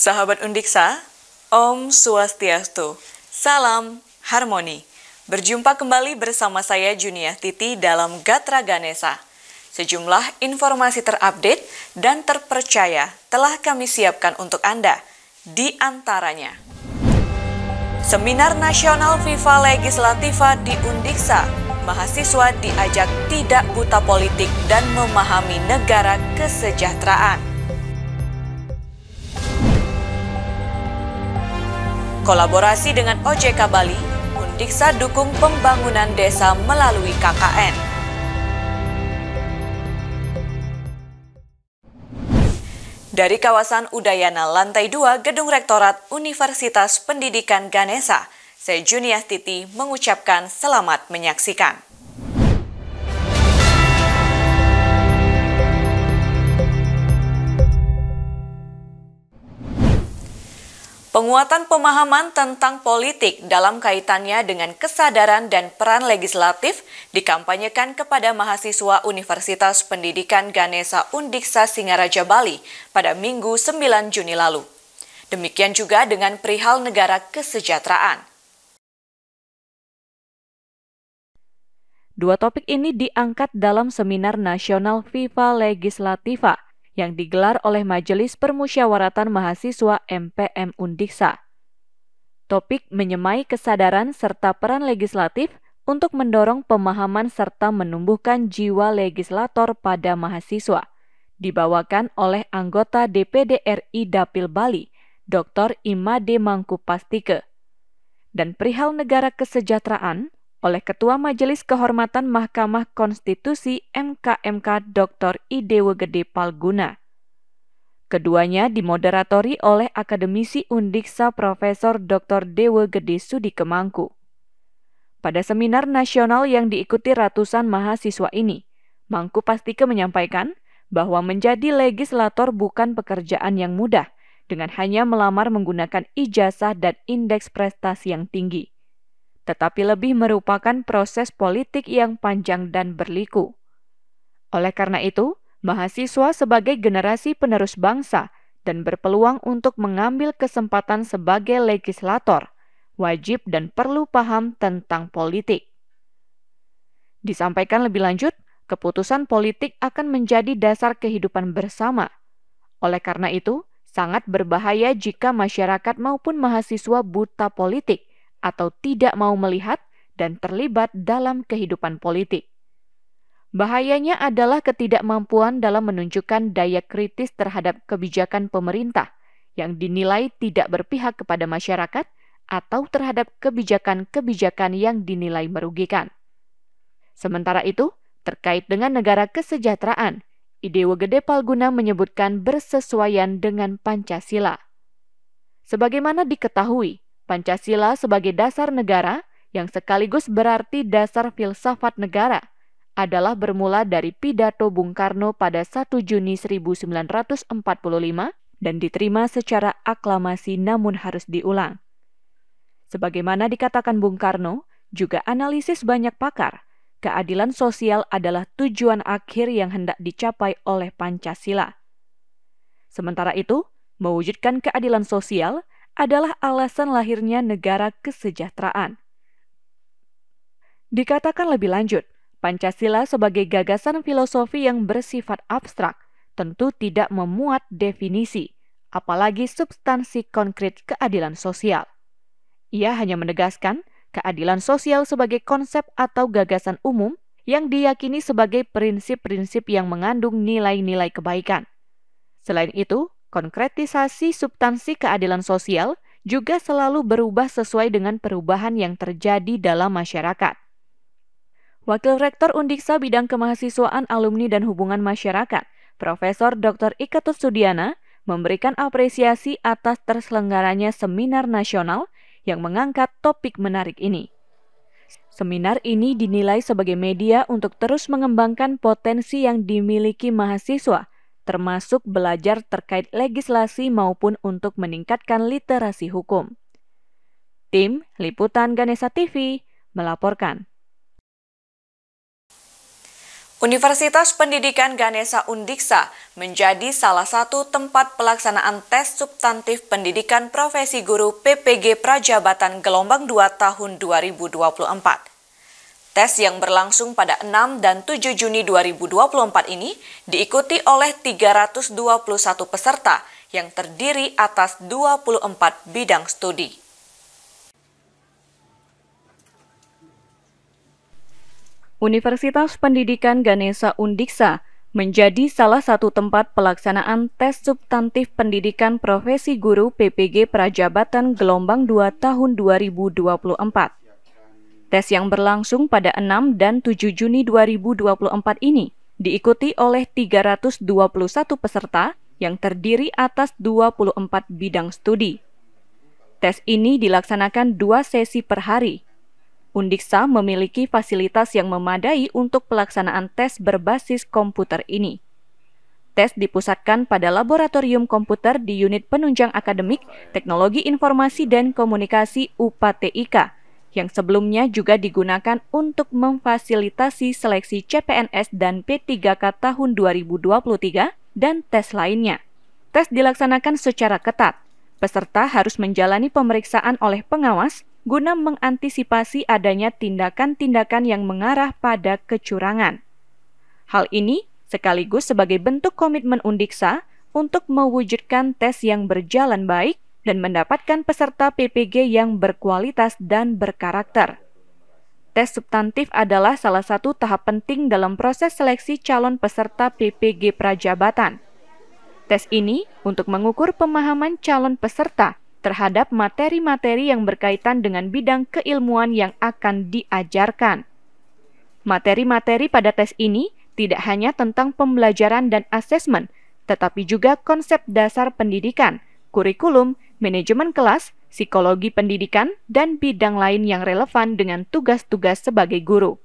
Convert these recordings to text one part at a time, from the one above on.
Sahabat Undiksa, Om Swastiastu, Salam Harmoni. Berjumpa kembali bersama saya Junia Titi dalam Gatra Ganesha. Sejumlah informasi terupdate dan terpercaya telah kami siapkan untuk Anda. Di antaranya, Seminar Nasional FIFA Legislativa di Undiksa, mahasiswa diajak tidak buta politik dan memahami negara kesejahteraan. Kolaborasi dengan OJK Bali, Undiksa dukung pembangunan desa melalui KKN. Dari kawasan Udayana lantai 2 Gedung Rektorat Universitas Pendidikan Ganesha, saya Junia Titi mengucapkan selamat menyaksikan. Penguatan pemahaman tentang politik dalam kaitannya dengan kesadaran dan peran legislatif dikampanyekan kepada mahasiswa Universitas Pendidikan Ganesha Undiksa Singaraja Bali pada Minggu 9 Juni lalu. Demikian juga dengan perihal negara kesejahteraan. Dua topik ini diangkat dalam Seminar Nasional FIFA Legislativa yang digelar oleh Majelis Permusyawaratan Mahasiswa MPM Undiksa. Topik menyemai kesadaran serta peran legislatif untuk mendorong pemahaman serta menumbuhkan jiwa legislator pada mahasiswa, dibawakan oleh anggota DPD RI Dapil Bali, Dr. Imade Mangkupastike. Dan perihal negara kesejahteraan oleh Ketua Majelis Kehormatan Mahkamah Konstitusi MKMK Dr. I Dewa Gede Palguna. Keduanya dimoderatori oleh akademisi Undiksa Profesor Dr. Dewa Gede Sudikemangku. Pada seminar nasional yang diikuti ratusan mahasiswa ini, Mangkupastike menyampaikan bahwa menjadi legislator bukan pekerjaan yang mudah dengan hanya melamar menggunakan ijazah dan indeks prestasi yang tinggi, tetapi lebih merupakan proses politik yang panjang dan berliku. Oleh karena itu, mahasiswa sebagai generasi penerus bangsa dan berpeluang untuk mengambil kesempatan sebagai legislator, wajib dan perlu paham tentang politik. Disampaikan lebih lanjut, keputusan politik akan menjadi dasar kehidupan bersama. Oleh karena itu, sangat berbahaya jika masyarakat maupun mahasiswa buta politik atau tidak mau melihat dan terlibat dalam kehidupan politik. Bahayanya adalah ketidakmampuan dalam menunjukkan daya kritis terhadap kebijakan pemerintah yang dinilai tidak berpihak kepada masyarakat atau terhadap kebijakan-kebijakan yang dinilai merugikan. Sementara itu, terkait dengan negara kesejahteraan, I Dewa Gede Palguna menyebutkan bersesuaian dengan Pancasila. Sebagaimana diketahui, Pancasila sebagai dasar negara yang sekaligus berarti dasar filsafat negara adalah bermula dari pidato Bung Karno pada 1 Juni 1945 dan diterima secara aklamasi namun harus diulang. Sebagaimana dikatakan Bung Karno, juga analisis banyak pakar, keadilan sosial adalah tujuan akhir yang hendak dicapai oleh Pancasila. Sementara itu, mewujudkan keadilan sosial adalah alasan lahirnya negara kesejahteraan. Dikatakan lebih lanjut, Pancasila sebagai gagasan filosofi yang bersifat abstrak tentu tidak memuat definisi, apalagi substansi konkret keadilan sosial. Ia hanya menegaskan keadilan sosial sebagai konsep atau gagasan umum yang diyakini sebagai prinsip-prinsip yang mengandung nilai-nilai kebaikan. Selain itu, konkretisasi substansi keadilan sosial juga selalu berubah sesuai dengan perubahan yang terjadi dalam masyarakat. Wakil Rektor Undiksa Bidang Kemahasiswaan Alumni dan Hubungan Masyarakat, Profesor Dr. Iketut Sudiana, memberikan apresiasi atas terselenggaranya seminar nasional yang mengangkat topik menarik ini. Seminar ini dinilai sebagai media untuk terus mengembangkan potensi yang dimiliki mahasiswa, termasuk belajar terkait legislasi maupun untuk meningkatkan literasi hukum. Tim Liputan Ganesha TV melaporkan. Universitas Pendidikan Ganesha Undiksa menjadi salah satu tempat pelaksanaan tes substantif pendidikan profesi guru PPG Prajabatan gelombang 2 tahun 2024. Tes yang berlangsung pada 6 dan 7 Juni 2024 ini diikuti oleh 321 peserta yang terdiri atas 24 bidang studi. Universitas Pendidikan Ganesha Undiksa menjadi salah satu tempat pelaksanaan tes substantif pendidikan profesi guru PPG Prajabatan gelombang 2 tahun 2024. Tes yang berlangsung pada 6 dan 7 Juni 2024 ini diikuti oleh 321 peserta yang terdiri atas 24 bidang studi. Tes ini dilaksanakan 2 sesi per hari. Undiksa memiliki fasilitas yang memadai untuk pelaksanaan tes berbasis komputer ini. Tes dipusatkan pada Laboratorium Komputer di Unit Penunjang Akademik Teknologi Informasi dan Komunikasi UPA-TIK, yang sebelumnya juga digunakan untuk memfasilitasi seleksi CPNS dan P3K tahun 2023 dan tes lainnya. Tes dilaksanakan secara ketat. Peserta harus menjalani pemeriksaan oleh pengawas guna mengantisipasi adanya tindakan-tindakan yang mengarah pada kecurangan. Hal ini sekaligus sebagai bentuk komitmen Undiksa untuk mewujudkan tes yang berjalan baik dan mendapatkan peserta PPG yang berkualitas dan berkarakter. Tes substantif adalah salah satu tahap penting dalam proses seleksi calon peserta PPG Prajabatan. Tes ini untuk mengukur pemahaman calon peserta terhadap materi-materi yang berkaitan dengan bidang keilmuan yang akan diajarkan. Materi-materi pada tes ini tidak hanya tentang pembelajaran dan asesmen, tetapi juga konsep dasar pendidikan, kurikulum, manajemen kelas, psikologi pendidikan, dan bidang lain yang relevan dengan tugas-tugas sebagai guru.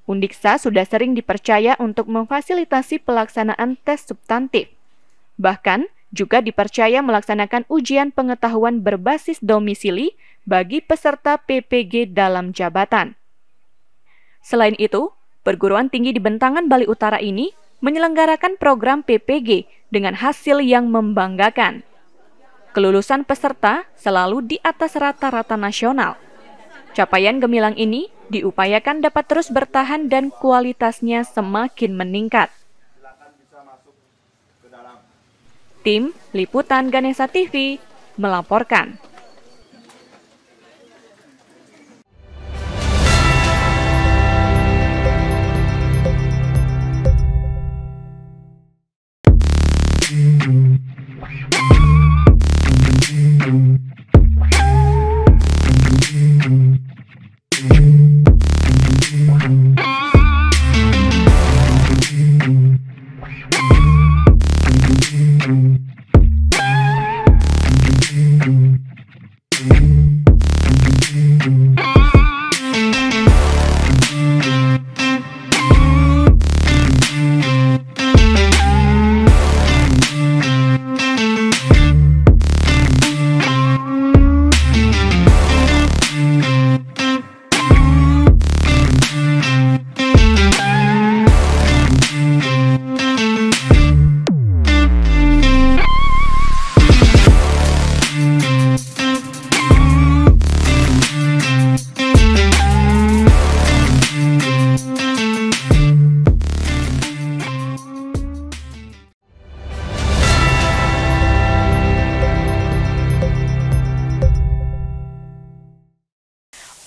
Undiksa sudah sering dipercaya untuk memfasilitasi pelaksanaan tes substantif. Bahkan, juga dipercaya melaksanakan ujian pengetahuan berbasis domisili bagi peserta PPG dalam jabatan. Selain itu, perguruan tinggi di Bentangan Bali Utara ini menyelenggarakan program PPG dengan hasil yang membanggakan. Kelulusan peserta selalu di atas rata-rata nasional. Capaian gemilang ini diupayakan dapat terus bertahan dan kualitasnya semakin meningkat. Tim Liputan Ganesha TV melaporkan.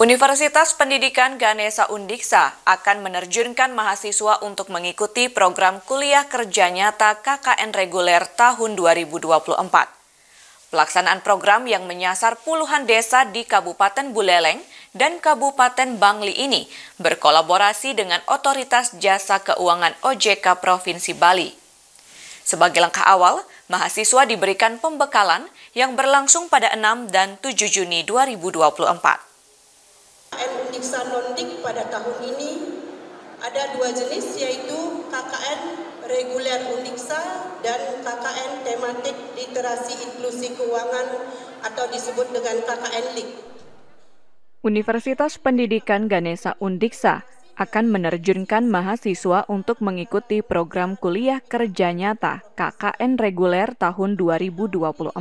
Universitas Pendidikan Ganesha Undiksa akan menerjunkan mahasiswa untuk mengikuti program kuliah kerja nyata KKN reguler tahun 2024. Pelaksanaan program yang menyasar puluhan desa di Kabupaten Buleleng dan Kabupaten Bangli ini berkolaborasi dengan Otoritas Jasa Keuangan OJK Provinsi Bali. Sebagai langkah awal, mahasiswa diberikan pembekalan yang berlangsung pada 6 dan 7 Juni 2024. KKN Undiksa Nondik pada tahun ini ada 2 jenis, yaitu KKN reguler Undiksa dan KKN tematik literasi inklusi keuangan atau disebut dengan KKN LIK. Universitas Pendidikan Ganesha Undiksa akan menerjunkan mahasiswa untuk mengikuti program kuliah kerja nyata KKN reguler tahun 2024.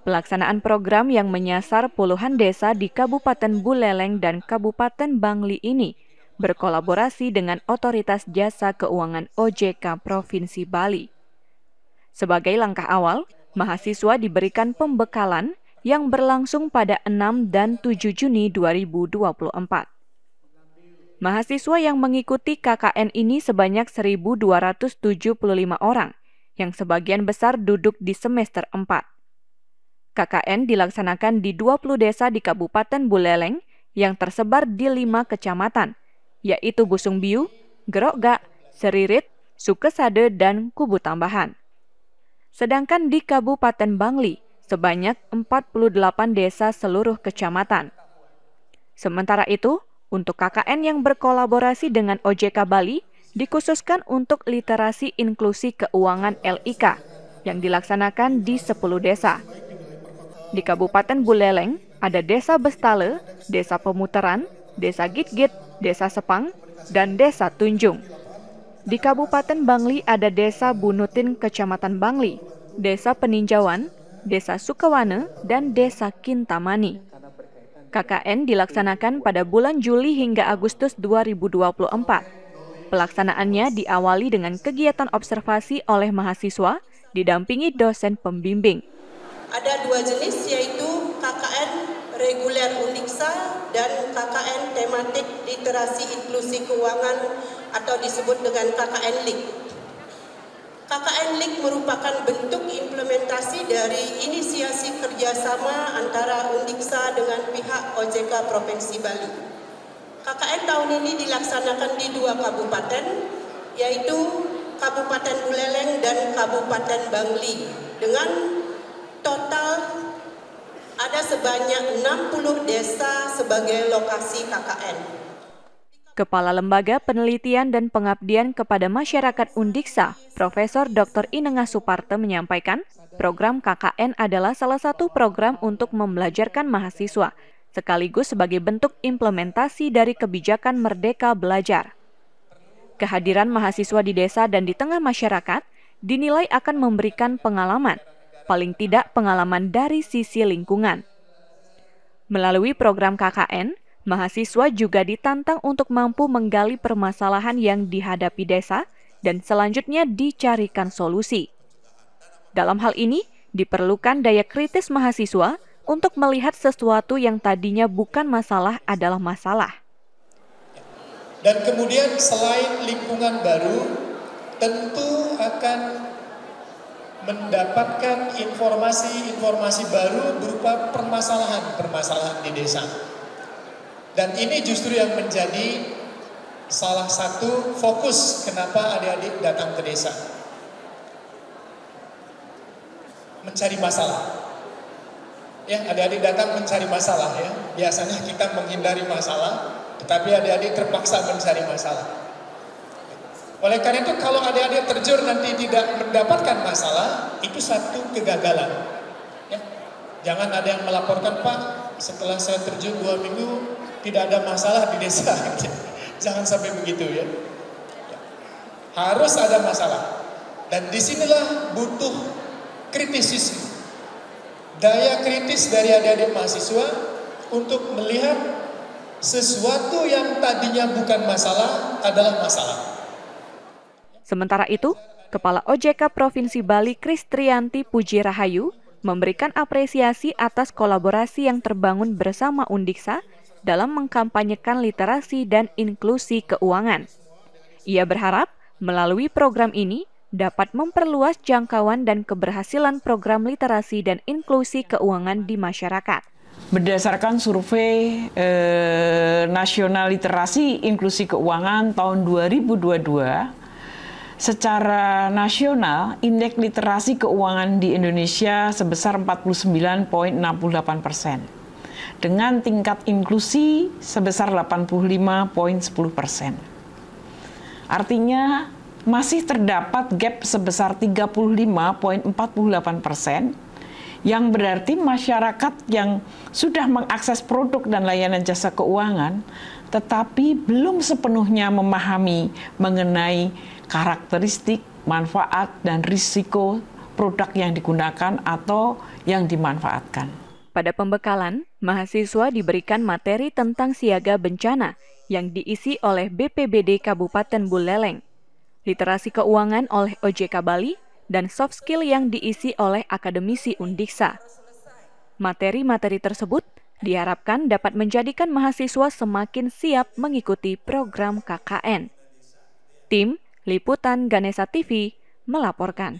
Pelaksanaan program yang menyasar puluhan desa di Kabupaten Buleleng dan Kabupaten Bangli ini berkolaborasi dengan Otoritas Jasa Keuangan OJK Provinsi Bali. Sebagai langkah awal, mahasiswa diberikan pembekalan yang berlangsung pada 6 dan 7 Juni 2024. Mahasiswa yang mengikuti KKN ini sebanyak 1.275 orang, yang sebagian besar duduk di semester 4. KKN dilaksanakan di 20 desa di Kabupaten Buleleng yang tersebar di 5 kecamatan, yaitu Busungbiu, Gerokga, Seririt, Sukesade, dan Kubu Tambahan. Sedangkan di Kabupaten Bangli, sebanyak 48 desa seluruh kecamatan. Sementara itu, untuk KKN yang berkolaborasi dengan OJK Bali, dikhususkan untuk literasi inklusi keuangan LIK, yang dilaksanakan di 10 desa. Di Kabupaten Buleleng, ada Desa Bestale, Desa Pemutaran, Desa Gitgit, Desa Sepang, dan Desa Tunjung. Di Kabupaten Bangli ada Desa Bunutin Kecamatan Bangli, Desa Peninjauan, Desa Sukawana, dan Desa Kintamani. KKN dilaksanakan pada bulan Juli hingga Agustus 2024. Pelaksanaannya diawali dengan kegiatan observasi oleh mahasiswa, didampingi dosen pembimbing. Ada 2 jenis, yaitu KKN reguler Undiksa dan KKN tematik literasi inklusi keuangan atau disebut dengan KKN LIK. KKN LIK merupakan bentuk implementasi dari inisiasi kerjasama antara Undiksa dengan pihak OJK Provinsi Bali. KKN tahun ini dilaksanakan di 2 kabupaten, yaitu Kabupaten Buleleng dan Kabupaten Bangli, dengan total ada sebanyak 60 desa sebagai lokasi KKN. Kepala Lembaga Penelitian dan Pengabdian kepada Masyarakat Undiksa, Profesor Dr. Inengah Suparte menyampaikan, program KKN adalah salah satu program untuk membelajarkan mahasiswa, sekaligus sebagai bentuk implementasi dari kebijakan Merdeka Belajar. Kehadiran mahasiswa di desa dan di tengah masyarakat dinilai akan memberikan pengalaman, paling tidak pengalaman dari sisi lingkungan. Melalui program KKN, mahasiswa juga ditantang untuk mampu menggali permasalahan yang dihadapi desa dan selanjutnya dicarikan solusi. Dalam hal ini, diperlukan daya kritis mahasiswa untuk melihat sesuatu yang tadinya bukan masalah adalah masalah. Dan kemudian selain lingkungan baru, tentu akan mendapatkan informasi-informasi baru berupa permasalahan-permasalahan di desa. Dan ini justru yang menjadi salah satu fokus kenapa adik-adik datang ke desa. Mencari masalah. Ya, adik-adik datang mencari masalah ya. Biasanya kita menghindari masalah, tetapi adik-adik terpaksa mencari masalah. Oleh karena itu kalau adik-adik terjun nanti tidak mendapatkan masalah, itu satu kegagalan. Ya. Jangan ada yang melaporkan, Pak, setelah saya terjun 2 minggu, tidak ada masalah di desa. Jangan sampai begitu ya. Harus ada masalah. Dan disinilah butuh kritisisme. Daya kritis dari adik-adik mahasiswa untuk melihat sesuatu yang tadinya bukan masalah adalah masalah. Sementara itu, Kepala OJK Provinsi Bali Kristrianti Puji Rahayu memberikan apresiasi atas kolaborasi yang terbangun bersama Undiksa dalam mengkampanyekan literasi dan inklusi keuangan. Ia berharap melalui program ini dapat memperluas jangkauan dan keberhasilan program literasi dan inklusi keuangan di masyarakat. Berdasarkan survei nasional literasi inklusi keuangan tahun 2022, secara nasional indeks literasi keuangan di Indonesia sebesar 49,68%, dengan tingkat inklusi sebesar 85,10%. Artinya masih terdapat gap sebesar 35,48% yang berarti masyarakat yang sudah mengakses produk dan layanan jasa keuangan, tetapi belum sepenuhnya memahami mengenai karakteristik, manfaat, dan risiko produk yang digunakan atau yang dimanfaatkan. Pada pembekalan, mahasiswa diberikan materi tentang siaga bencana yang diisi oleh BPBD Kabupaten Buleleng, literasi keuangan oleh OJK Bali, dan soft skill yang diisi oleh akademisi Undiksa. Materi-materi tersebut diharapkan dapat menjadikan mahasiswa semakin siap mengikuti program KKN. Tim Liputan Ganesha TV melaporkan.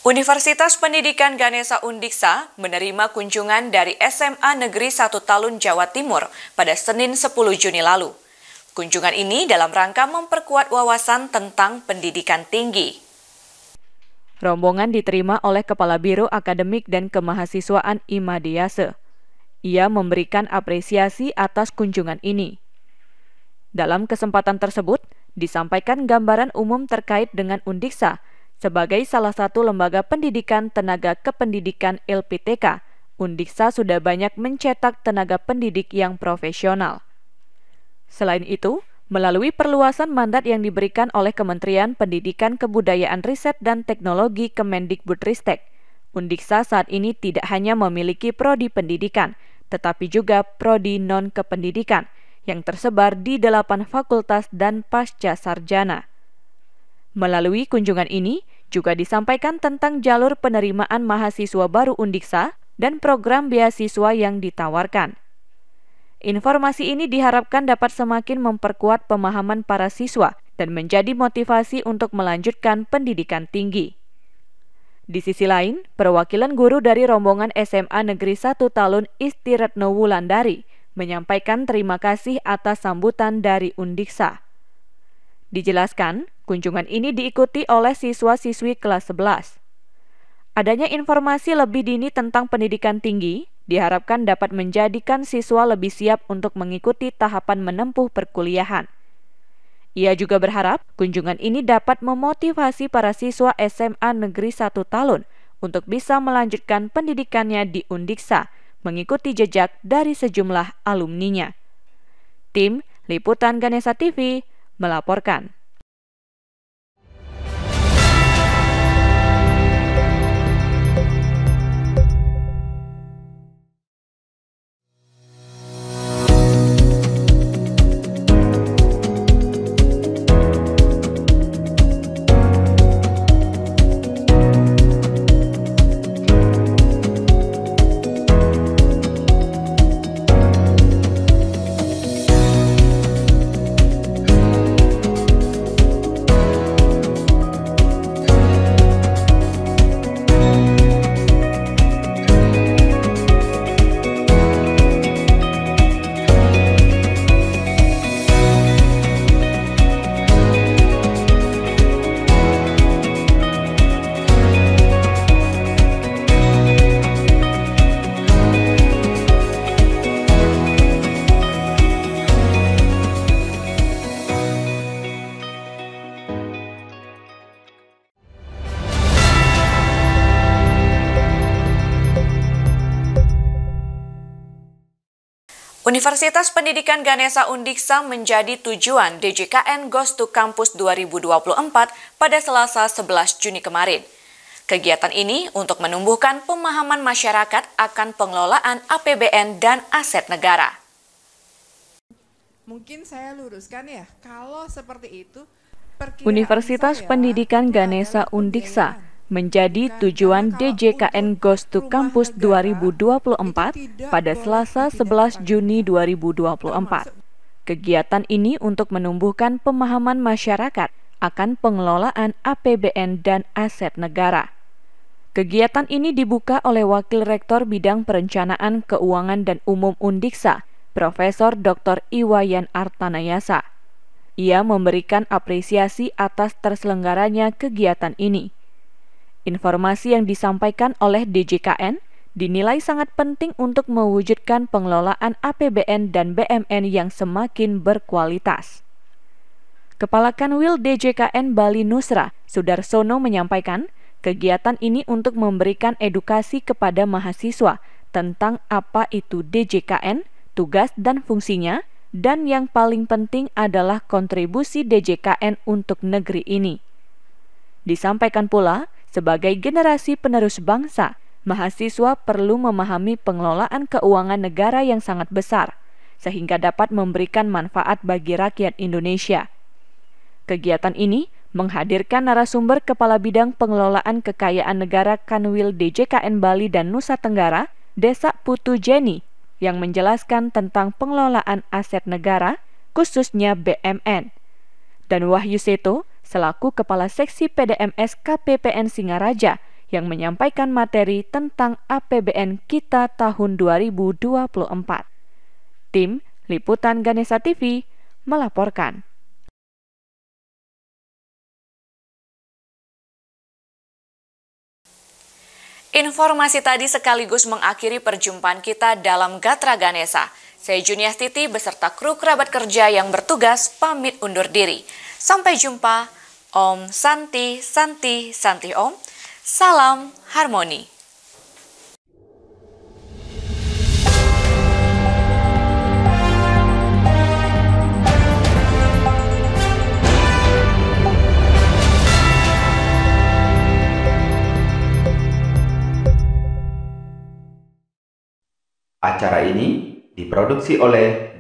Universitas Pendidikan Ganesha Undiksa menerima kunjungan dari SMA Negeri 1 Talun, Jawa Timur pada Senin 10 Juni lalu. Kunjungan ini dalam rangka memperkuat wawasan tentang pendidikan tinggi. Rombongan diterima oleh Kepala Biro Akademik dan Kemahasiswaan Imadiase. Ia memberikan apresiasi atas kunjungan ini. Dalam kesempatan tersebut, disampaikan gambaran umum terkait dengan Undiksa sebagai salah satu lembaga pendidikan tenaga kependidikan LPTK. Undiksa sudah banyak mencetak tenaga pendidik yang profesional. Selain itu, melalui perluasan mandat yang diberikan oleh Kementerian Pendidikan Kebudayaan Riset dan Teknologi Kemendikbudristek, Undiksa saat ini tidak hanya memiliki prodi pendidikan, tetapi juga prodi non-kependidikan yang tersebar di 8 fakultas dan pasca sarjana. Melalui kunjungan ini, juga disampaikan tentang jalur penerimaan mahasiswa baru Undiksa dan program beasiswa yang ditawarkan. Informasi ini diharapkan dapat semakin memperkuat pemahaman para siswa dan menjadi motivasi untuk melanjutkan pendidikan tinggi. Di sisi lain, perwakilan guru dari rombongan SMA Negeri 1 Talun Isti Retno Wulandari menyampaikan terima kasih atas sambutan dari Undiksa. Dijelaskan, kunjungan ini diikuti oleh siswa-siswi kelas 11. Adanya informasi lebih dini tentang pendidikan tinggi diharapkan dapat menjadikan siswa lebih siap untuk mengikuti tahapan menempuh perkuliahan. Ia juga berharap kunjungan ini dapat memotivasi para siswa SMA Negeri 1 Talun untuk bisa melanjutkan pendidikannya di Undiksa, mengikuti jejak dari sejumlah alumninya. Tim Liputan Ganesha TV melaporkan. Universitas Pendidikan Ganesha Undiksa menjadi tujuan DJKN Goes to Campus 2024 pada Selasa 11 Juni kemarin. Kegiatan ini untuk menumbuhkan pemahaman masyarakat akan pengelolaan APBN dan aset negara. Mungkin saya luruskan ya, kalau seperti itu Universitas Pendidikan Ganesha Undiksa menjadi tujuan DJKN Goes to Campus 2024 pada Selasa 11 Juni 2024. Kegiatan ini untuk menumbuhkan pemahaman masyarakat akan pengelolaan APBN dan aset negara. Kegiatan ini dibuka oleh Wakil Rektor Bidang Perencanaan Keuangan dan Umum Undiksa, Profesor Dr. Iwayan Artanayasa. Ia memberikan apresiasi atas terselenggaranya kegiatan ini. Informasi yang disampaikan oleh DJKN dinilai sangat penting untuk mewujudkan pengelolaan APBN dan BMN yang semakin berkualitas. Kepala Kanwil DJKN Bali Nusra, Sudarsono menyampaikan, kegiatan ini untuk memberikan edukasi kepada mahasiswa tentang apa itu DJKN, tugas dan fungsinya, dan yang paling penting adalah kontribusi DJKN untuk negeri ini. Disampaikan pula, sebagai generasi penerus bangsa, mahasiswa perlu memahami pengelolaan keuangan negara yang sangat besar, sehingga dapat memberikan manfaat bagi rakyat Indonesia. Kegiatan ini menghadirkan narasumber Kepala Bidang Pengelolaan Kekayaan Negara Kanwil DJKN Bali dan Nusa Tenggara, Desa Putu Jenny, yang menjelaskan tentang pengelolaan aset negara, khususnya BMN. Dan Wahyu Seto, selaku Kepala Seksi PDMS KPPN Singaraja, yang menyampaikan materi tentang APBN kita tahun 2024. Tim Liputan Ganesha TV melaporkan. Informasi tadi sekaligus mengakhiri perjumpaan kita dalam Gatra Ganesha. Saya Juniastiti beserta kru kerabat kerja yang bertugas pamit undur diri. Sampai jumpa. Om Santi, Santi, Santi Om. Salam harmoni. Acara ini diproduksi oleh